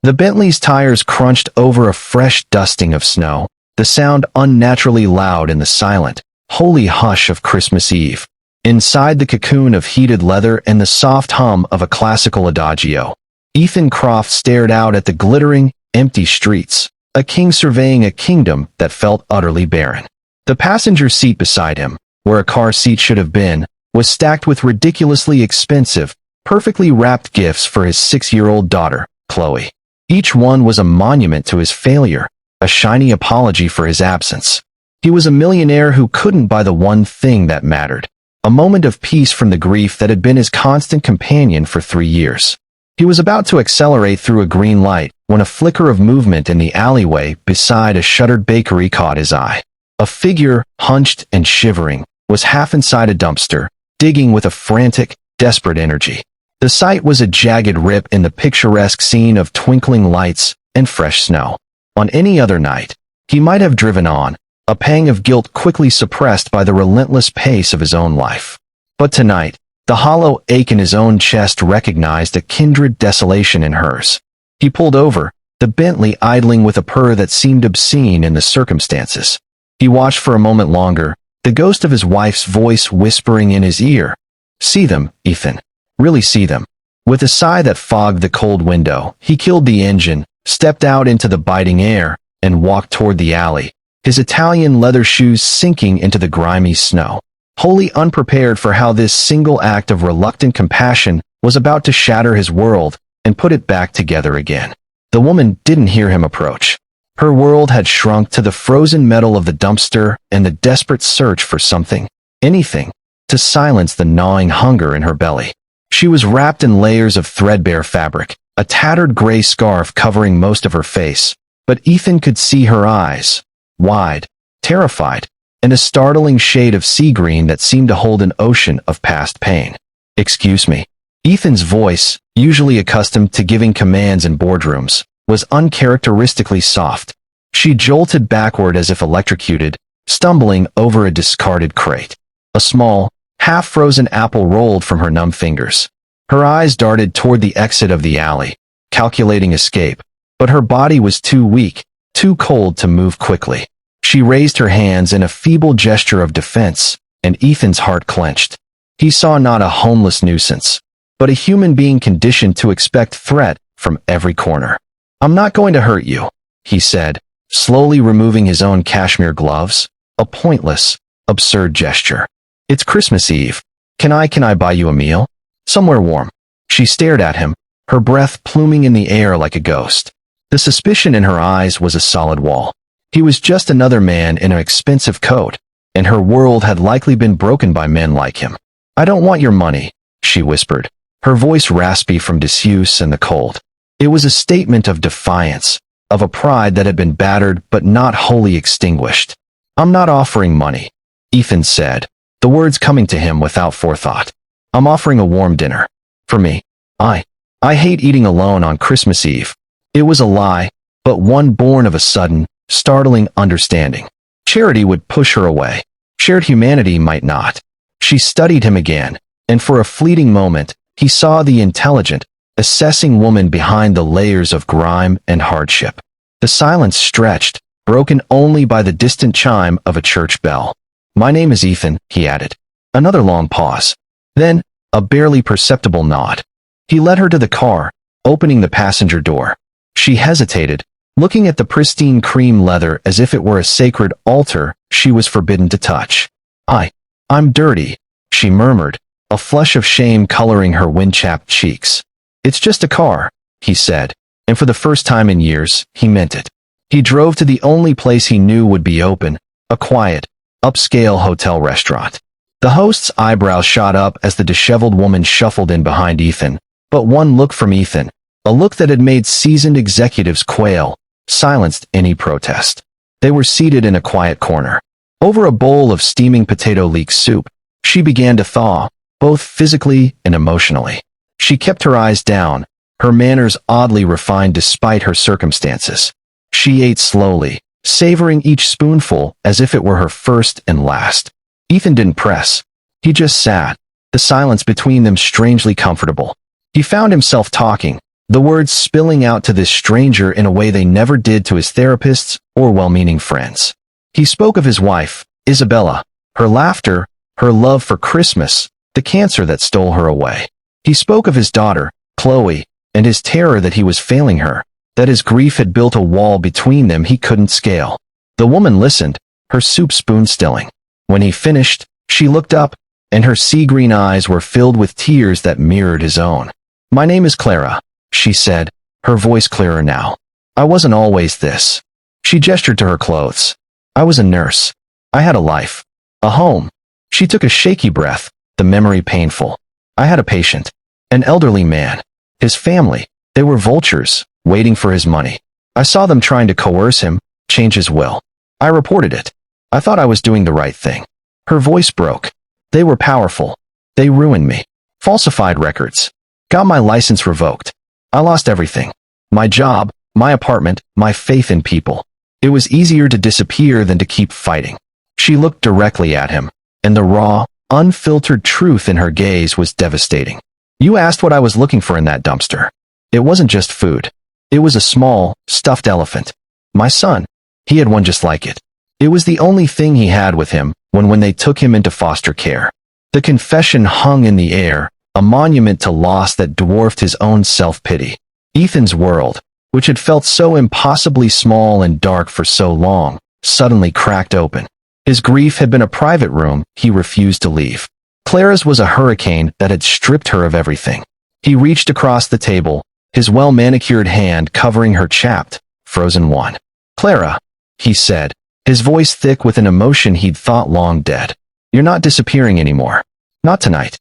The Bentley's tires crunched over a fresh dusting of snow, the sound unnaturally loud in the silent, holy hush of Christmas Eve. Inside the cocoon of heated leather and the soft hum of a classical adagio, Ethan Croft stared out at the glittering, empty streets, a king surveying a kingdom that felt utterly barren. The passenger seat beside him, where a car seat should have been, was stacked with ridiculously expensive, perfectly wrapped gifts for his 6-year-old daughter, Chloe. Each one was a monument to his failure, a shiny apology for his absence. He was a millionaire who couldn't buy the one thing that mattered, a moment of peace from the grief that had been his constant companion for 3 years. He was about to accelerate through a green light when a flicker of movement in the alleyway beside a shuttered bakery caught his eye. A figure, hunched and shivering, was half inside a dumpster, digging with a frantic, desperate energy. The sight was a jagged rip in the picturesque scene of twinkling lights and fresh snow. On any other night, he might have driven on, a pang of guilt quickly suppressed by the relentless pace of his own life. But tonight, the hollow ache in his own chest recognized a kindred desolation in hers. He pulled over, the Bentley idling with a purr that seemed obscene in the circumstances. He watched for a moment longer, the ghost of his wife's voice whispering in his ear. "See them, Ethan. Really see them." With a sigh that fogged the cold window, he killed the engine, stepped out into the biting air, and walked toward the alley, his Italian leather shoes sinking into the grimy snow, wholly unprepared for how this single act of reluctant compassion was about to shatter his world and put it back together again. The woman didn't hear him approach. Her world had shrunk to the frozen metal of the dumpster and the desperate search for something, anything, to silence the gnawing hunger in her belly. She was wrapped in layers of threadbare fabric, a tattered gray scarf covering most of her face, but Ethan could see her eyes, wide, terrified, and a startling shade of sea green that seemed to hold an ocean of past pain. "Excuse me." Ethan's voice, usually accustomed to giving commands in boardrooms, was uncharacteristically soft. She jolted backward as if electrocuted, stumbling over a discarded crate. A small, half-frozen apple rolled from her numb fingers. Her eyes darted toward the exit of the alley, calculating escape, but her body was too weak, too cold to move quickly. She raised her hands in a feeble gesture of defense, and Ethan's heart clenched. He saw not a homeless nuisance, but a human being conditioned to expect threat from every corner. "I'm not going to hurt you," he said, slowly removing his own cashmere gloves, a pointless, absurd gesture. "It's Christmas Eve. Can I buy you a meal? Somewhere warm." She stared at him, her breath pluming in the air like a ghost. The suspicion in her eyes was a solid wall. He was just another man in an expensive coat, and her world had likely been broken by men like him. "I don't want your money," she whispered, her voice raspy from disuse and the cold. It was a statement of defiance, of a pride that had been battered but not wholly extinguished. "I'm not offering money," Ethan said, the words coming to him without forethought. "I'm offering a warm dinner. For me. I hate eating alone on Christmas Eve." It was a lie, but one born of a sudden, startling understanding. Charity would push her away. Shared humanity might not. She studied him again, and for a fleeting moment, he saw the intelligent, assessing woman behind the layers of grime and hardship. The silence stretched, broken only by the distant chime of a church bell. "My name is Ethan," he added. Another long pause. Then, a barely perceptible nod. He led her to the car, opening the passenger door. She hesitated, looking at the pristine cream leather as if it were a sacred altar she was forbidden to touch. I'm dirty," she murmured, a flush of shame coloring her wind-chapped cheeks. "It's just a car," he said, and for the first time in years, he meant it. He drove to the only place he knew would be open, a quiet, upscale hotel restaurant. The host's eyebrows shot up as the disheveled woman shuffled in behind Ethan, but one look from Ethan, a look that had made seasoned executives quail, silenced any protest. They were seated in a quiet corner. Over a bowl of steaming potato leek soup, she began to thaw, both physically and emotionally. She kept her eyes down, her manners oddly refined despite her circumstances. She ate slowly, savoring each spoonful as if it were her first and last. Ethan didn't press. He just sat, the silence between them strangely comfortable. He found himself talking, the words spilling out to this stranger in a way they never did to his therapists or well-meaning friends. He spoke of his wife, Isabella, her laughter, her love for Christmas, the cancer that stole her away. He spoke of his daughter, Chloe, and his terror that he was failing her, that his grief had built a wall between them he couldn't scale. The woman listened, her soup spoon stilling. When he finished, she looked up, and her sea-green eyes were filled with tears that mirrored his own. "My name is Clara," she said, her voice clearer now. "I wasn't always this." She gestured to her clothes. "I was a nurse. I had a life. A home." She took a shaky breath, the memory painful. "I had a patient. An elderly man. His family. They were vultures, waiting for his money. I saw them trying to coerce him, change his will. I reported it. I thought I was doing the right thing." Her voice broke. "They were powerful. They ruined me. Falsified records. Got my license revoked. I lost everything. My job, my apartment, my faith in people. It was easier to disappear than to keep fighting." She looked directly at him, and the raw, unfiltered truth in her gaze was devastating. "You asked what I was looking for in that dumpster. It wasn't just food. It was a small, stuffed elephant. My son. He had one just like it. It was the only thing he had with him when they took him into foster care." The confession hung in the air, a monument to loss that dwarfed his own self-pity. Ethan's world, which had felt so impossibly small and dark for so long, suddenly cracked open. His grief had been a private room he refused to leave. Clara's was a hurricane that had stripped her of everything. He reached across the table, his well-manicured hand covering her chapped, frozen one. "Clara," he said, his voice thick with an emotion he'd thought long dead. "You're not disappearing anymore. Not tonight."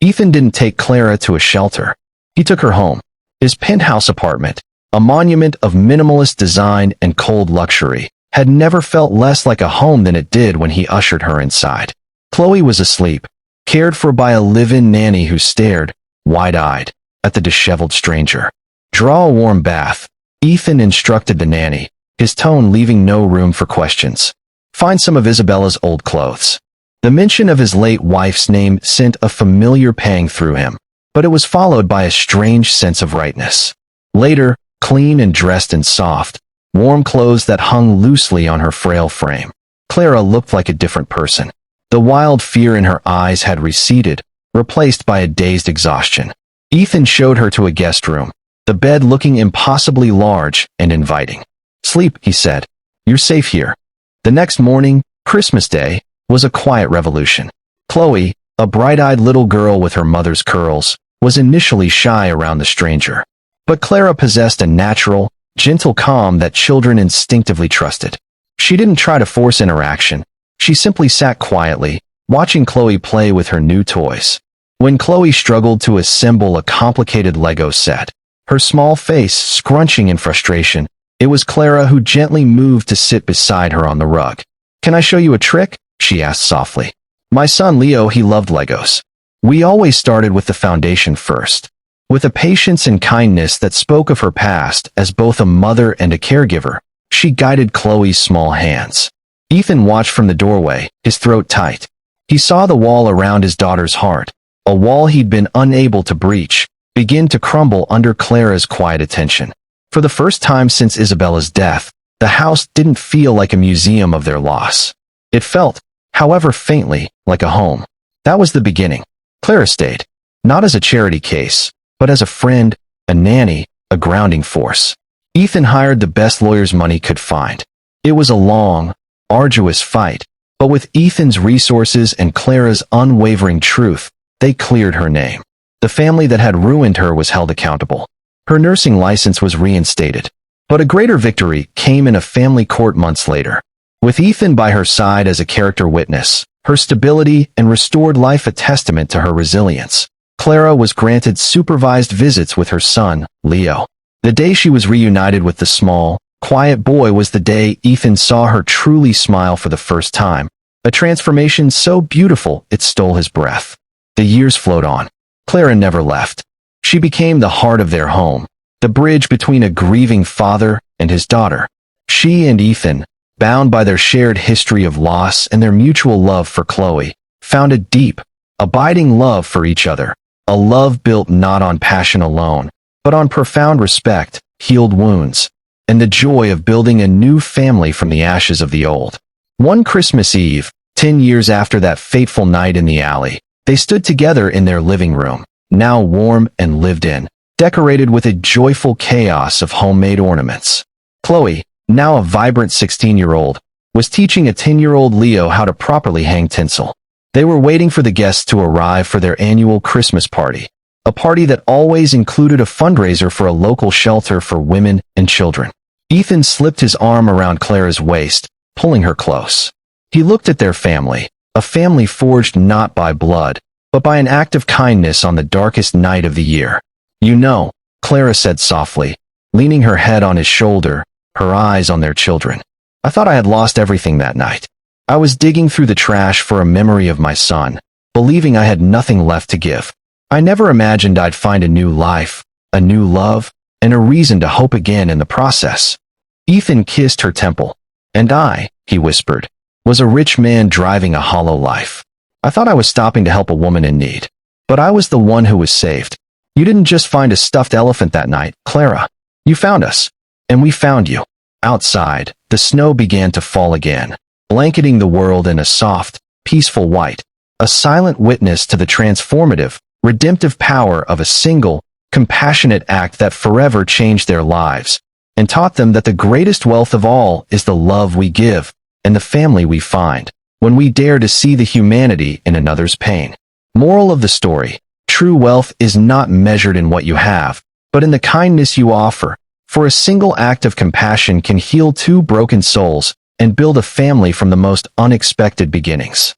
Ethan didn't take Clara to a shelter. He took her home. His penthouse apartment, a monument of minimalist design and cold luxury, had never felt less like a home than it did when he ushered her inside. Chloe was asleep, cared for by a live-in nanny who stared, wide-eyed, at the disheveled stranger. "Draw a warm bath," Ethan instructed the nanny, his tone leaving no room for questions. "Find some of Isabella's old clothes." The mention of his late wife's name sent a familiar pang through him, but it was followed by a strange sense of rightness. Later, clean and dressed in soft, warm clothes that hung loosely on her frail frame, Clara looked like a different person. The wild fear in her eyes had receded, replaced by a dazed exhaustion. Ethan showed her to a guest room, the bed looking impossibly large and inviting. "Sleep," he said. "You're safe here." The next morning, Christmas Day, was a quiet revolution. Chloe, a bright-eyed little girl with her mother's curls, was initially shy around the stranger. But Clara possessed a natural, gentle calm that children instinctively trusted. She didn't try to force interaction. She simply sat quietly, watching Chloe play with her new toys. When Chloe struggled to assemble a complicated Lego set, her small face scrunching in frustration, it was Clara who gently moved to sit beside her on the rug. "Can I show you a trick?" she asked softly. "My son Leo, he loved Legos. We always started with the foundation first." With a patience and kindness that spoke of her past as both a mother and a caregiver, she guided Chloe's small hands. Ethan watched from the doorway, his throat tight. He saw the wall around his daughter's heart, a wall he'd been unable to breach, begin to crumble under Clara's quiet attention. For the first time since Isabella's death, the house didn't feel like a museum of their loss. It felt, however faintly, like a home. That was the beginning. Clara stayed, not as a charity case, but as a friend, a nanny, a grounding force. Ethan hired the best lawyers money could find. It was a long, arduous fight, but with Ethan's resources and Clara's unwavering truth, they cleared her name. The family that had ruined her was held accountable. Her nursing license was reinstated. But a greater victory came in a family court months later. With Ethan by her side as a character witness, her stability and restored life a testament to her resilience, Clara was granted supervised visits with her son, Leo. The day she was reunited with the small, quiet boy was the day Ethan saw her truly smile for the first time, a transformation so beautiful it stole his breath. The years flowed on. Clara never left. She became the heart of their home, the bridge between a grieving father and his daughter. She and Ethan, bound by their shared history of loss and their mutual love for Chloe, found a deep, abiding love for each other, a love built not on passion alone, but on profound respect, healed wounds, and the joy of building a new family from the ashes of the old. One Christmas Eve, 10 years after that fateful night in the alley, they stood together in their living room, now warm and lived in, decorated with a joyful chaos of homemade ornaments. Chloe, now a vibrant 16-year-old, was teaching a 10-year-old Leo how to properly hang tinsel. They were waiting for the guests to arrive for their annual Christmas party, a party that always included a fundraiser for a local shelter for women and children. Ethan slipped his arm around Clara's waist, pulling her close. He looked at their family, a family forged not by blood, but by an act of kindness on the darkest night of the year. "You know," Clara said softly, leaning her head on his shoulder, her eyes on their children. "I thought I had lost everything that night. I was digging through the trash for a memory of my son, believing I had nothing left to give. I never imagined I'd find a new life, a new love, and a reason to hope again in the process." Ethan kissed her temple. "And I," he whispered, "was a rich man driving a hollow life. I thought I was stopping to help a woman in need, but I was the one who was saved. You didn't just find a stuffed elephant that night, Clara. You found us. And we found you." Outside, the snow began to fall again, blanketing the world in a soft, peaceful white, a silent witness to the transformative, redemptive power of a single, compassionate act that forever changed their lives, and taught them that the greatest wealth of all is the love we give, and the family we find, when we dare to see the humanity in another's pain. Moral of the story: true wealth is not measured in what you have, but in the kindness you offer, for a single act of compassion can heal two broken souls and build a family from the most unexpected beginnings.